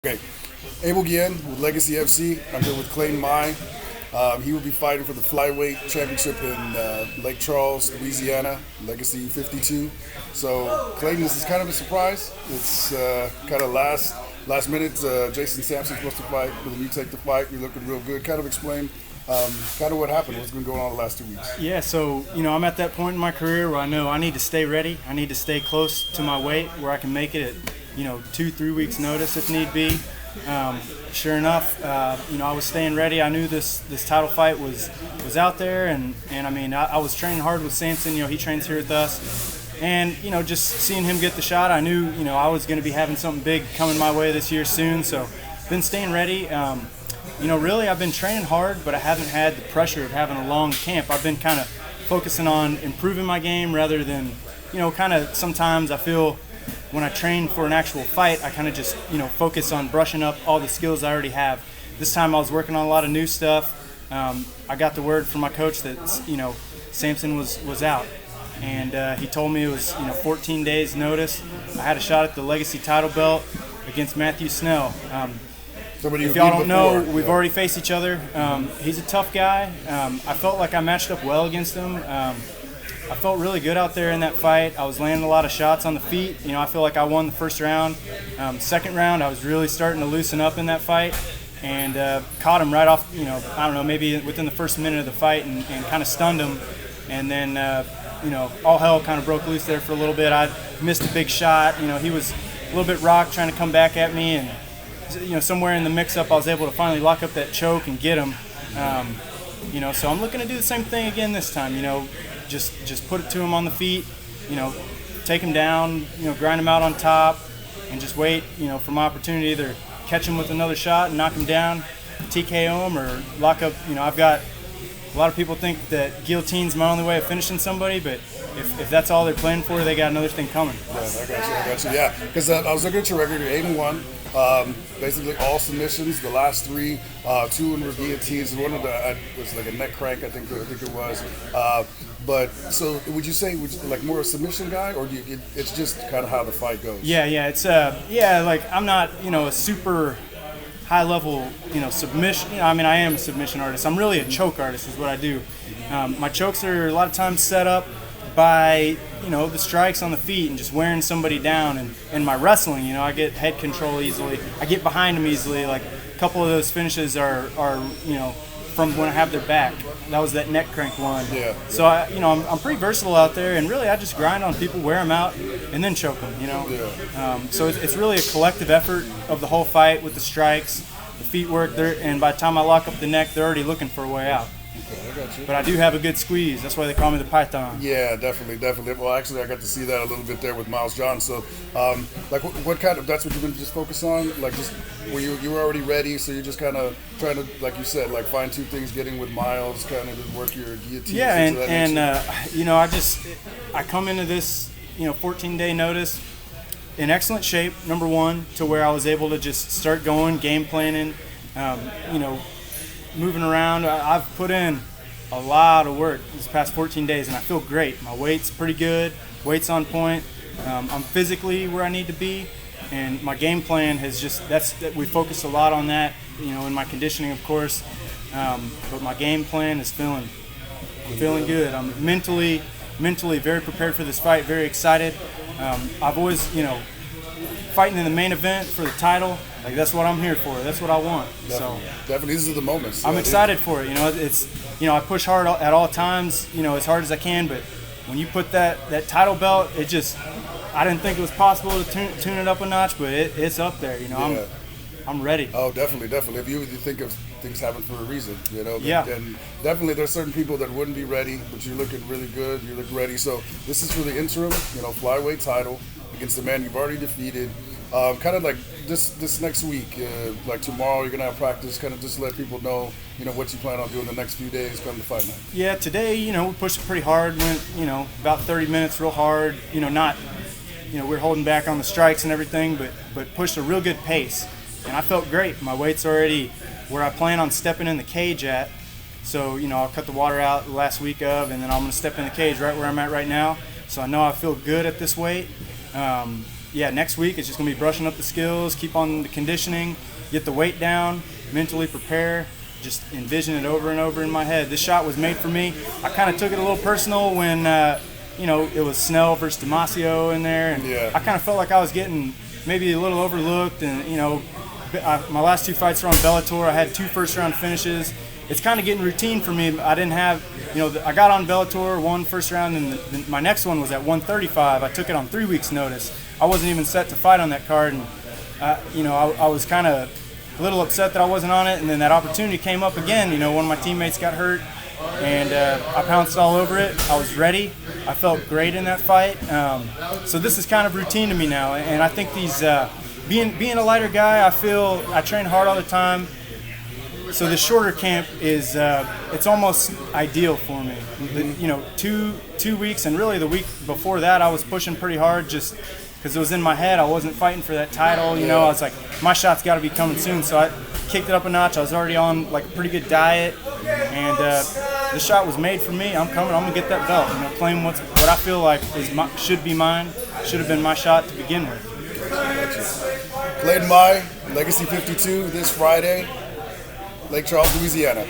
Okay, Abel Guillen with Legacy FC. I'm here with Klayton. He will be fighting for the flyweight championship in Lake Charles, Louisiana, Legacy 52. So, Klayton, this is kind of a surprise. It's kind of last minute. Jason Sampson's supposed to fight, but then you take the fight. You're looking real good. Kind of explain kind of what happened, what's been going on the last 2 weeks. Yeah, so, I'm at that point in my career where I know I need to stay ready. I need to stay close to my weight where I can make it at, 2-3 weeks notice if need be. Sure enough, I was staying ready. I knew this title fight was out there, and I was training hard with Samson. He trains here with us, and just seeing him get the shot, I knew I was going to be having something big coming my way this year soon. So, been staying ready. Really, I've been training hard, but I haven't had the pressure of having a long camp. I've been kind of focusing on improving my game rather than, kind of sometimes I feel when I train for an actual fight, I kind of just, focus on brushing up all the skills I already have. This time I was working on a lot of new stuff. I got the word from my coach that, Samson was out. And he told me it was, 14 days notice. I had a shot at the Legacy title belt against Matthew Snell. If y'all don't know, we've already faced each other. He's a tough guy. I felt like I matched up well against him. I felt really good out there in that fight. I was landing a lot of shots on the feet. I feel like I won the first round. Second round, I was really starting to loosen up in that fight and caught him right off, maybe within the first minute of the fight and kind of stunned him. And then, all hell kind of broke loose there for a little bit. I missed a big shot. He was a little bit rocked trying to come back at me, and somewhere in the mix-up, I was able to finally lock up that choke and get him. So I'm looking to do the same thing again this time. Just put it to him on the feet. Take him down. Grind him out on top, and just wait. For my opportunity to either catch him with another shot and knock him down, TKO him, or lock up. I've got a lot of people think that guillotine's my only way of finishing somebody, but if that's all they're playing for, they got another thing coming. Yeah, I got you. Yeah, because I was looking at your record. You're 8-1. Basically all submissions. The last three, two in guillotines. One of the was like a neck crank. I think it was. But so would you say like more a submission guy, or it's just kind of how the fight goes? Yeah. It's like I'm not a super high level submission. I am a submission artist. I'm really a choke artist is what I do. My chokes are a lot of times set up by the strikes on the feet and just wearing somebody down, and my wrestling, I get head control easily. I get behind them easily. Like a couple of those finishes are from when I have their back. That was that neck crank one. Yeah. So I'm pretty versatile out there, and really I just grind on people, wear them out, and then choke them. Yeah. So it's really a collective effort of the whole fight with the strikes, the feet work there, and by the time I lock up the neck, they're already looking for a way out. Okay, I got you. But I do have a good squeeze. That's why they call me the Python. Yeah, definitely. Well, actually, I got to see that a little bit there with Miles John. So, like, what kind of, that's what you've been just focused on? Like, just where you were already ready, so you're just kind of trying to, like you said, like, find two things, getting with Miles, kind of work your guillotine. Yeah, I come into this, 14-day notice in excellent shape, number one, to where I was able to just start going, game planning, moving around. I've put in a lot of work these past 14 days, and I feel great. My weight's pretty good. Weight's on point. I'm physically where I need to be, and my game plan has we focus a lot on that, in my conditioning, of course. But my game plan is feeling good. I'm mentally very prepared for this fight, very excited. I've always, fighting in the main event for the title, like that's what I'm here for. That's what I want. Definitely, these are the moments. I'm excited for it. It's I push hard at all times. As hard as I can. But when you put that title belt, I didn't think it was possible to tune it up a notch, but it's up there. I'm ready. Oh, definitely. If you think of things happen for a reason, Yeah. And definitely, there's certain people that wouldn't be ready, but you're looking really good. You look ready. So this is for the interim, flyweight title against the man you've already defeated. Kind of like this next week, like tomorrow, you're gonna have practice. Kind of just let people know, what you plan on doing the next few days come to fight night. Yeah, today, we pushed it pretty hard. Went, about 30 minutes, real hard. Not, we're holding back on the strikes and everything, but pushed a real good pace, and I felt great. My weight's already where I plan on stepping in the cage at. So, I'll cut the water out the last week of, and then I'm gonna step in the cage right where I'm at right now. So I know I feel good at this weight. yeah, next week it's just gonna be brushing up the skills, keep on the conditioning, get the weight down, mentally prepare, just envision it over and over in my head. This shot was made for me. I kind of took it a little personal when it was Snell versus Damasio in there, and Yeah. I kind of felt like I was getting maybe a little overlooked. And my last 2 fights were on Bellator. I had 2 first-round finishes. It's kind of getting routine for me. I didn't have, I got on Bellator, won first round, and my next one was at 135. I took it on 3 weeks' notice. I wasn't even set to fight on that card, and I was kind of a little upset that I wasn't on it. And then that opportunity came up again. One of my teammates got hurt, and I pounced all over it. I was ready. I felt great in that fight. So this is kind of routine to me now, and I think these being a lighter guy, I feel I train hard all the time. So the shorter camp is it's almost ideal for me. 2 weeks, and really the week before that I was pushing pretty hard just because it was in my head. I wasn't fighting for that title. I was like, my shot's got to be coming soon. So I kicked it up a notch. I was already on like a pretty good diet, and the shot was made for me. I'm coming. I'm gonna get that belt. Claim what I feel like should be mine. Should have been my shot to begin with. Klayton, Legacy 52 this Friday, Lake Charles, Louisiana.